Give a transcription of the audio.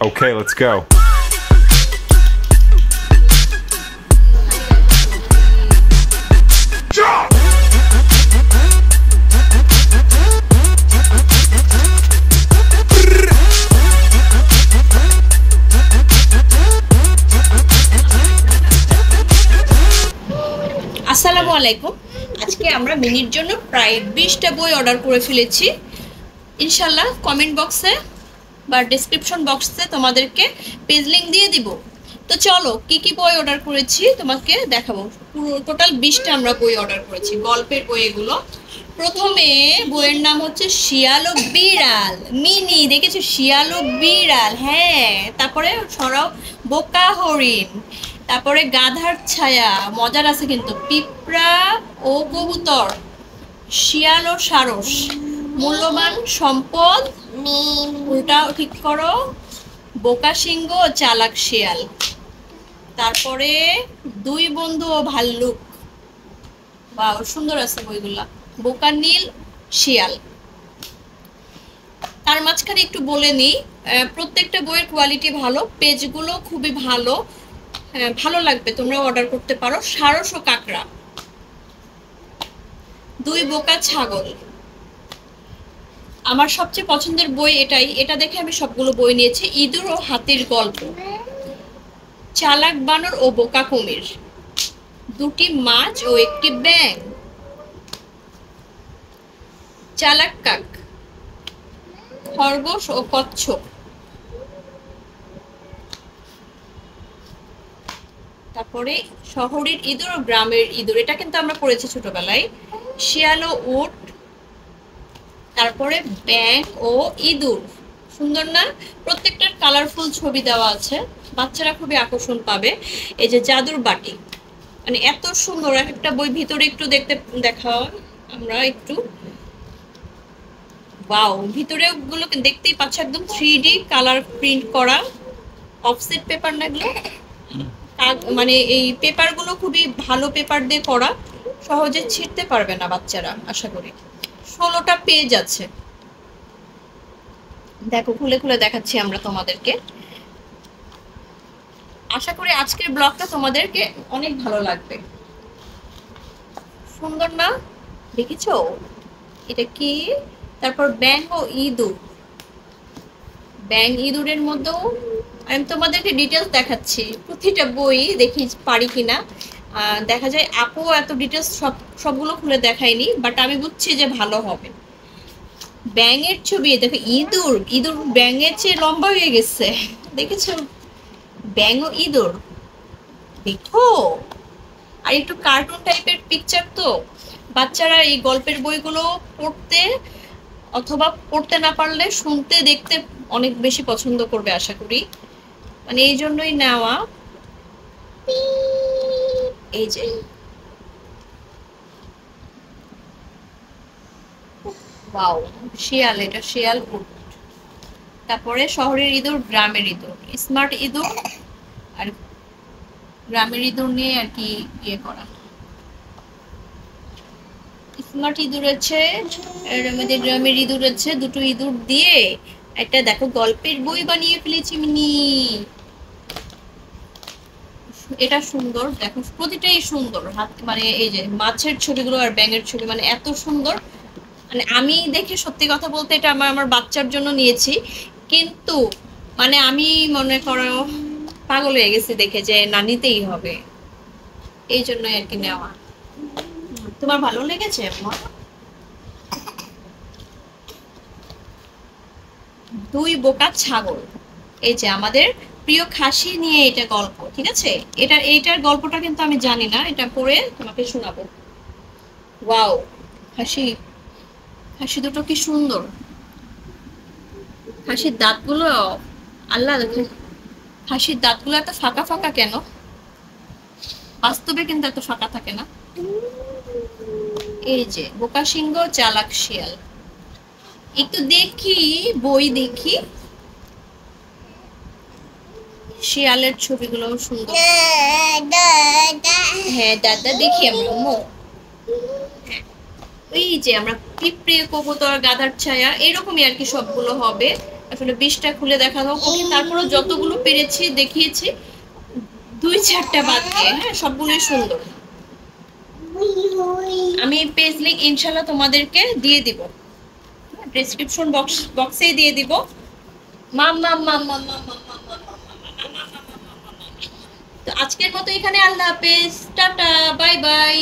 Okay, let's go. আসসালামু আলাইকুম। আজকে আমরা মিনির জন্য প্রায় 20টা বই অর্ডার করে ফেলেছি। ইনশাল্লাহ কমেন্ট বক্সে বা ডেসক্রিপশন বক্সে তোমাদেরকে পেজ লিংক দিয়ে দিব। তো চলো কি কি বই অর্ডার করেছি তোমাকে দেখাবো। পুরো টোটাল 20টা আমরা বই অর্ডার করেছি, গল্পের বই এগুলো। প্রথমে বইয়ের নাম হচ্ছে শিয়াল ও বিড়াল। মিনি দেখেছো, শিয়াল ও বিড়াল, হ্যাঁ। তারপরে সরাও বোকা হরিণ, তারপরে গাধার ছায়া, মজার আছে কিন্তু, পিঁপড়া ও কবুতর, শিয়াল ও সারস, মূল্যবান সম্পদ, উল্টাও ঠিক করো, বোকা সিংহ ও চালাক শিয়াল, তারপরে দুই বন্ধু ও ভাল্লুক। বা সুন্দর আছে বইগুলা। বোকা নীল শিয়াল। তার মাঝখানে একটু বলে নিই, প্রত্যেকটা বইয়ের কোয়ালিটি ভালো, পেজগুলো খুবই ভালো, ভালো লাগবে, তোমরা অর্ডার করতে পারো। সারস ও কাকড়া, দুই বোকা ছাগল। আমার সবচেয়ে পছন্দের বই এটাই, এটা দেখে আমি সবগুলো বই নিয়েছি। ইঁদুর ও হাতির গল্প, চালাক বানর ও বোকা কুমির, দুটি মাছ ও একটি ব্যাঙ, চালাক কাক, খরগোশ ও কচ্ছপ, তারপরে শহরের ইঁদুর ও গ্রামের ইঁদুর, এটা কিন্তু আমরা পড়েছি ছোটবেলায়। শিয়াল ও উট, তারপরে ব্যাঙ ও ইঁদুর। সুন্দর না? প্রত্যেকটার কালারফুল ছবি দেওয়া আছে, বাচ্চারা খুবই আকর্ষণ পাবে। এই যে জাদুর বাটি, মানে এত সুন্দর একটা বই। ভিতরে একটু দেখাও আমরা একটু। ওয়াও, ভিতরে গুলো দেখতেই পাচ্ছ, একদম 3D কালার প্রিন্ট করা, অফসেট পেপার না এগুলো, মানে এই পেপারগুলো খুবই ভালো পেপার দিয়ে করা, সহজে ছিঁড়তে পারবে না বাচ্চারা আশা করি। 16টা পেজ আছে, দেখো খুলে খুলে দেখাচ্ছি আমরা তোমাদেরকে। আশা করি আজকের ব্লগটা তোমাদেরকে অনেক ভালো লাগবে। সুন্দর না? দেখেছো এটা কি? তারপর ব্যাঙ ও ইঁদুর, ব্যাঙ ইঁদুরের মধ্যেও আমি তোমাদেরকে ডিটেলস দেখাচ্ছি। প্রতিটা বই দেখি পারি কিনা। দেখা যায় আপু এত ডিটেলস সবগুলো খুলে দেখায়নি, বাট আমি বুঝছি যে ভালো হবে। ব্যাঙের ছবি দেখো, ইঁদুর, ইঁদুর ব্যাঙের চেয়ে লম্বা হয়ে গেছে, দেখেছো? ব্যাঙ ও ইঁদুর, দেখো। আর একটু কার্টুন টাইপের পিকচার, তো বাচ্চারা এই গল্পের বইগুলো পড়তে অথবা পড়তে না পারলে শুনতে দেখতে অনেক বেশি পছন্দ করবে আশা করি, মানে এই জন্যই নেওয়া। এই যে ওয়াও, শিয়াল, এটা শিয়াল উট। তারপরে শহরের ইঁদুর, গ্রামের ইঁদুর, স্মার্ট ইঁদুর আর গ্রামের ইঁদুর নিয়ে আর কি ইয়ে করা। স্মার্ট ইঁদুর আছে, এর মধ্যে গ্রামের ইঁদুর আছে, দুটো ইঁদুর দিয়ে একটা দেখো গল্পের বই বানিয়ে ফেলেছি মিনি। এটা সুন্দর, দেখো প্রতিটাই সুন্দর। হাত মানে এই যে মাছের ছবিগুলো আর ব্যাঙের ছবি, মানে এত সুন্দর। মানে আমি দেখে সত্যি কথা বলতে এটা আমার বাচ্চার জন্য নিয়েছি, কিন্তু মানে আমি মনে করো পাগল হয়ে গেছি দেখে, যে না নিতেই হবে, এই জন্যই আর কি নেওয়া। তোমার ভালো লেগেছে? দুই বোকা ছাগল, এই যে আমাদের প্রিয় খাসি নিয়ে এটা গল্প, ঠিক আছে? এইটার গল্পটা কিন্তু আমি জানি না, এটা পড়ে তোমাকে শোনাবো। ওয়াও, খাসি, খাসি দুটো কি সুন্দর। খাসির দাঁতগুলো, আল্লাহ, খাসির দাঁতগুলো এত ফাঁকা ফাঁকা কেন? বাস্তবে কিন্তু এত ফাঁকা থাকে না। এই যে বোকা সিংহ, চালাক শিয়াল। একটু দেখি বই, দেখি শিয়ালের ছবিগুলো সুন্দর। হ্যাঁ দাদা, দেখি আমরা। এই যে আমরা পিঁপড়ে, কবুতর, গাধার ছায়া, এরকমই আর কি সবগুলো হবে। আসলে 20টা খুলে দেখানো কঠিন, তারপরে যতগুলো পেরেছি দেখিয়েছি, 2-4টা বাদ দিয়ে। হ্যাঁ, সবগুলোই সুন্দর। আমি পেজ লিংক ইনশাল্লাহ তোমাদেরকে দিয়ে দিব, ডেসক্রিপশন বক্সেই দিয়ে দিব। মাম মাম মাম মাম মাম মাম মাম মাম মাম। তো আজকের মতো এখানে, আল্লাহ হাফেজ, টাটা, বাই বাই।